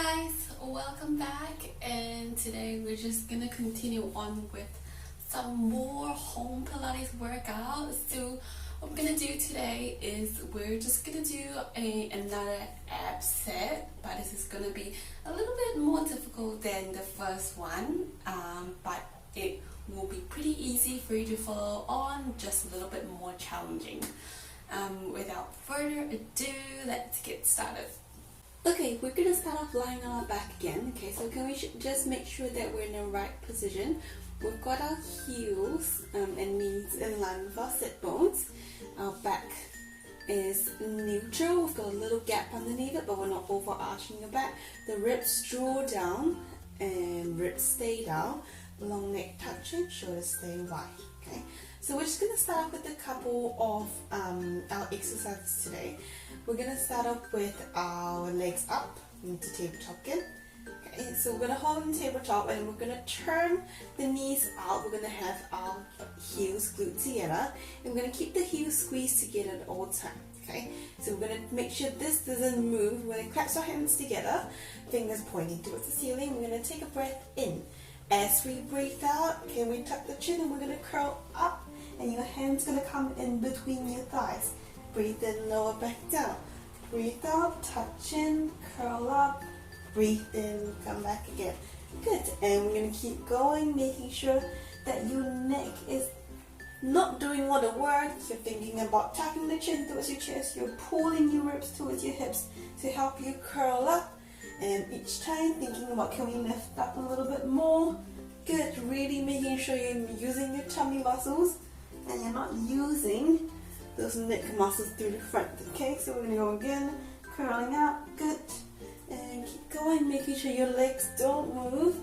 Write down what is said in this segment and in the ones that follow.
guys, welcome back, and today we're just gonna continue on with some more home Pilates workouts. So what we're gonna do today is we're just gonna do another ab set, but this is gonna be a little bit more difficult than the first one, but it will be pretty easy for you to follow on, just a little bit more challenging. Without further ado, let's get started. Okay, we're going to start off lying on our back again. Okay, so can we just make sure that we're in the right position. We've got our heels and knees in line with our sit bones. Our back is neutral. We've got a little gap underneath it, but we're not overarching the back. The ribs draw down and ribs stay down. Long neck touching, shoulders stay wide. Okay, so we're just going to start off with a couple of our exercises today. We're going to start off with our legs up into tabletop again. Okay, so we're going to hold in tabletop and we're going to turn the knees out. We're going to have our heels glued together and we're going to keep the heels squeezed together at all times. Okay, so we're going to make sure this doesn't move. We're going to clasp our hands together, fingers pointing towards the ceiling. We're going to take a breath in. As we breathe out, can we tuck the chin and we're going to curl up and your hand's going to come in between your thighs. Breathe in, lower back down. Breathe out, touch in, curl up, breathe in, come back again. Good, and we're going to keep going, making sure that your neck is not doing all the work. You're thinking about tucking the chin towards your chest. You're pulling your ribs towards your hips to help you curl up. And each time thinking about, can we lift up a little bit more? Good, really making sure you're using your tummy muscles and you're not using those neck muscles through the front. Okay, so we're going to go again, curling up, good. And keep going, making sure your legs don't move.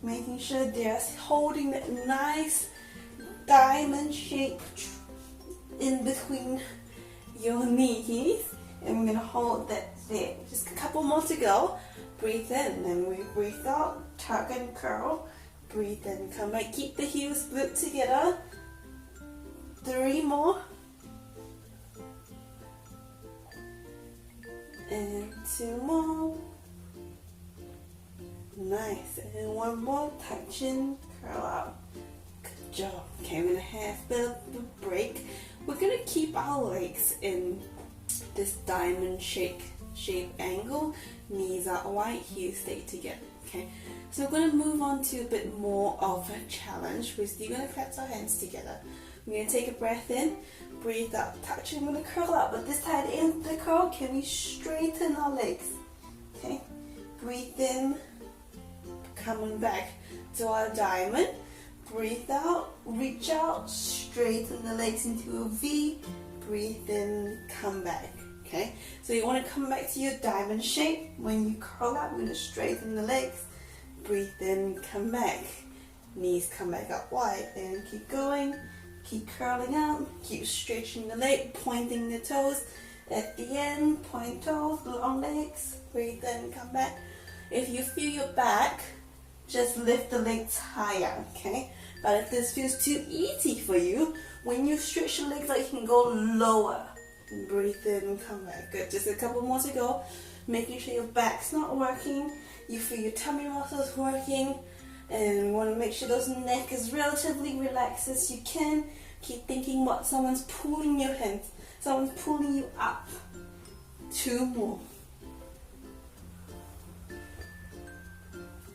Making sure they're holding that nice diamond shape in between your knees. And we're going to hold that there. Just a couple more to go. Breathe in and we breathe out, tuck and curl. Breathe in, come back, keep the heels glued together. 3 more. And 2 more. Nice. And 1 more, touch in, curl out. Good job. Okay, we're going to have the break. We're going to keep our legs in this diamond shape angle. Knees are wide, heels stay together. Okay, so we're going to move on to a bit more of a challenge. We're still going to clasp our hands together. We're going to take a breath in, breathe out, touch, and I'm going to curl up. But this time in the curl, can we straighten our legs? Okay, breathe in, coming back to our diamond. Breathe out, reach out, straighten the legs into a V. Breathe in, come back. Okay, so you want to come back to your diamond shape. When you curl up, we're going to straighten the legs. Breathe in, come back. Knees come back up wide and keep going. Keep curling up, keep stretching the leg, pointing the toes. At the end, point toes, long legs. Breathe in, come back. If you feel your back, just lift the legs higher, okay? But if this feels too easy for you, when you stretch your legs out, you can go lower. Breathe in, come back. Good, just a couple more to go. Making sure your back's not working. You feel your tummy muscles working. And you want to make sure those neck is relatively relaxed as you can. Keep thinking about someone's pulling your hands. Someone's pulling you up. 2 more.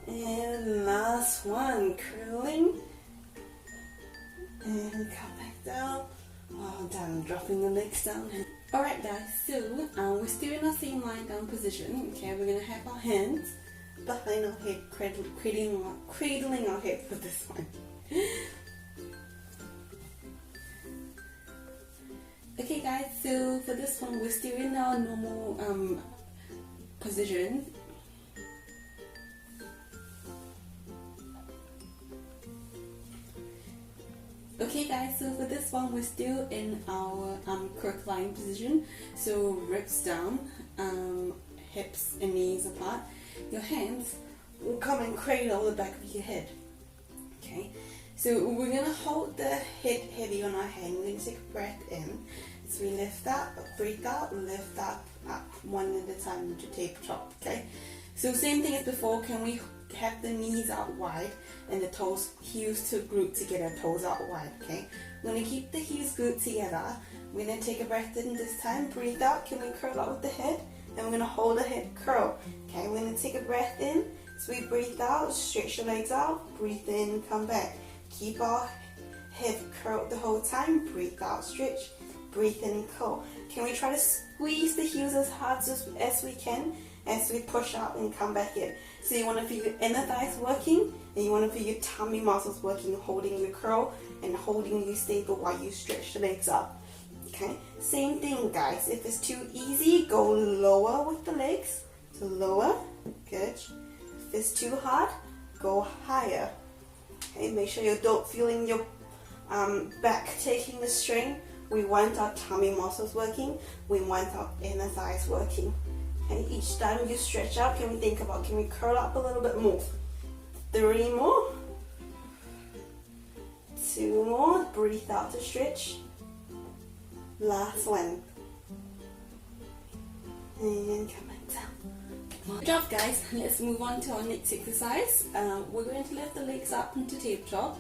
And last one. Curling. And come back down. Oh, down, dropping the legs down. Alright guys, so we're still in our same lying down position. Okay, we're going to have our hands behind our head, cradling our head for this one. Okay guys, so for this one we're still in our normal position. Okay guys, so for this one we're still in our crook lying position. So ribs down, hips and knees apart. Your hands will come and cradle the back of your head. Okay, so we're going to hold the head heavy on our hand. We're going to take a breath in. So we lift up, breathe out, lift up, up, one at a time into tabletop. Okay, So same thing as before, can we have the knees out wide and the toes, heels to group together, toes out wide, okay? We're going to keep the heels glued together. We're going to take a breath in this time, breathe out, can we curl out with the head? And we're going to hold the head curl, okay? We're going to take a breath in, so we breathe out, stretch the legs out, breathe in, come back. Keep our head curled the whole time, breathe out, stretch, breathe in, curl. Can we try to squeeze the heels as hard as we can as we push out and come back in? So you want to feel your inner thighs working, and you want to feel your tummy muscles working, holding you curl and holding you stable while you stretch the legs up. Okay, same thing guys, if it's too easy, go lower with the legs, so lower, good. If it's too hard, go higher. Okay, make sure you don't feel in your back taking the strain. We want our tummy muscles working, we want our inner thighs working. Okay, each time you stretch out, can we think about, can we curl up a little bit more? 3 more. 2 more, breathe out to stretch. Last one. And come back down. Good job guys, let's move on to our next exercise. We're going to lift the legs up into tabletop.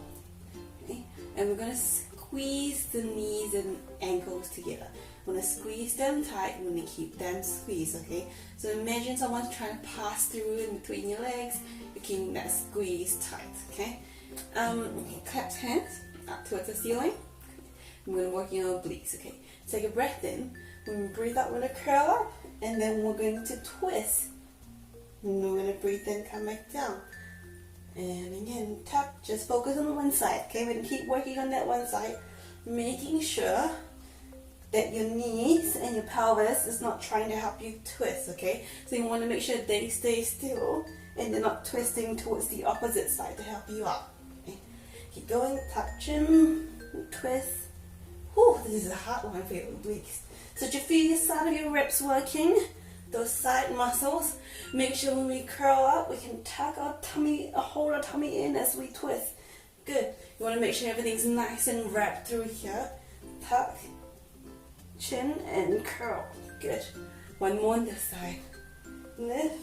Okay? And we're going to squeeze the knees and ankles together. We're going to squeeze them tight, we're going to keep them squeezed, okay? So imagine someone's trying to pass through in between your legs, you're keeping that squeeze tight, okay? Clap hands up towards the ceiling. We're working on obliques, okay? Take a breath in. When we breathe out, we're going to curl up, and then we're going to twist. And we're going to breathe in, come back down. And again, tap, just focus on one side, okay? We're going to keep working on that one side, making sure that your knees and your pelvis is not trying to help you twist, okay? So you want to make sure they stay still and they're not twisting towards the opposite side to help you out. Okay? Keep going, touching, twist. Whew, this is a hard one for your obliques. So to feel the side of your ribs working, those side muscles, make sure when we curl up, we can tuck our tummy, hold our tummy in as we twist. Good. You want to make sure everything's nice and wrapped through here. Tuck, chin, and curl. Good. One more on this side. Lift,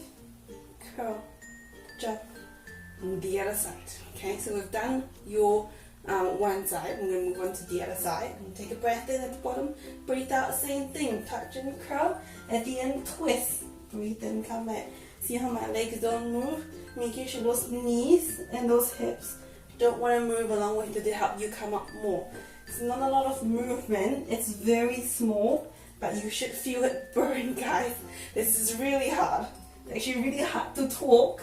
curl, jump, and the other side. Okay, so we've done your one side. We're going to move on to the other side. And take a breath in at the bottom. Breathe out, same thing. Touch and curl. At the end, twist. Breathe in, come back. See how my legs don't move? Making sure those knees and those hips don't want to move along with it to help you come up more. It's not a lot of movement. It's very small, but you should feel it burn, guys. This is really hard. It's actually really hard to talk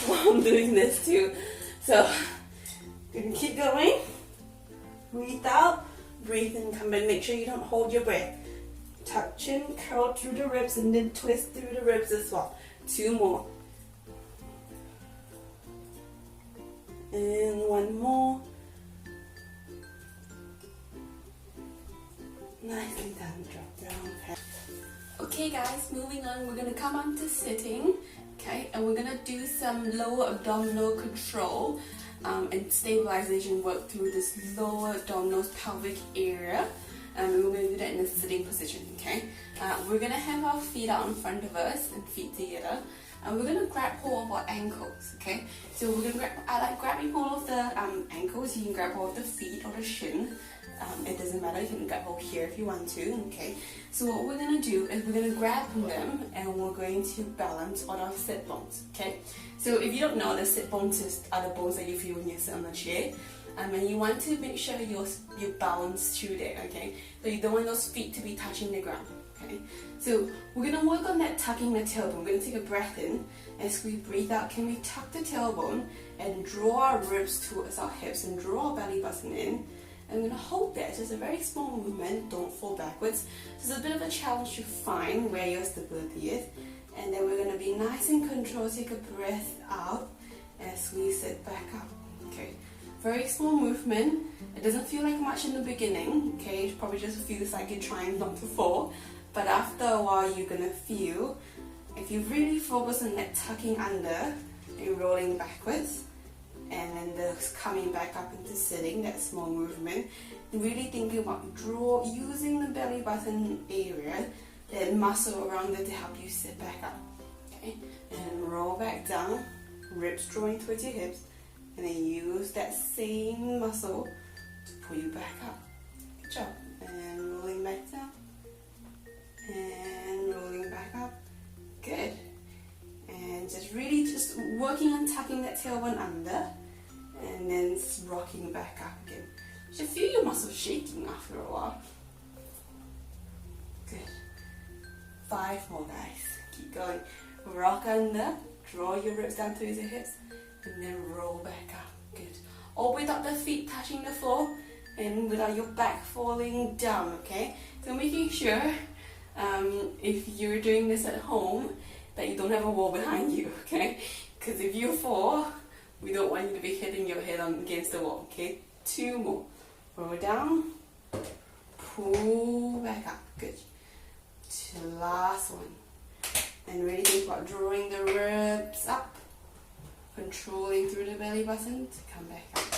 while I'm doing this too. So, you can keep going. Breathe out. Breathe in, come back. Make sure you don't hold your breath. Tuck chin, curl through the ribs, and then twist through the ribs as well. 2 more. And 1 more. Nicely done. Drop down. Okay guys, moving on, we're going to come on to sitting, okay, and we're going to do some lower abdominal control and stabilization work through this lower abdominal pelvic area, and we're going to do that in a sitting position, okay. We're going to have our feet out in front of us and feet together, and we're going to grab hold of our ankles, okay. So we're going to grab, I like grabbing hold of the ankles. You can grab hold of the feet or the shin. It doesn't matter, you can grab hold here if you want to, okay. So what we're going to do is we're going to grab them and we're going to balance on our sit bones, okay. So if you don't know, the sit bones are the bones that you feel when you sit on the chair. And you want to make sure you balance through there, okay. So you don't want those feet to be touching the ground, okay. So we're going to work on that tucking the tailbone. We're going to take a breath in. As we breathe out, can we tuck the tailbone and draw our ribs towards our hips and draw our belly button in. I'm going to hold that. It's just a very small movement, don't fall backwards. So it's a bit of a challenge to find where your stability is. And then we're going to be nice and controlled. Take a breath out as we sit back up. Okay, very small movement. It doesn't feel like much in the beginning. Okay, it probably just feels like you're trying not to fall. But after a while, you're going to feel, if you really focus on that tucking under and rolling backwards, and then the coming back up into sitting, that small movement, really thinking about using the belly button area, that muscle around it to help you sit back up, okay, and roll back down, ribs drawing towards your hips, and then use that same muscle to pull you back up. Good job. And rolling back down, and rolling back up. Good. And just really just working on tucking that tailbone under, and then rocking back up again. You should feel your muscles shaking after a while. Good. 5 more, guys. Keep going. Rock under, draw your ribs down towards your hips, and then roll back up. Good. All without the feet touching the floor, and without your back falling down, okay? So making sure, if you're doing this at home, that you don't have a wall behind you, okay? Because if you fall, we don't want you to be hitting your head against the wall, okay? 2 more. Roll down, pull back up. Good. Last one. And really think about drawing the ribs up, controlling through the belly button to come back up.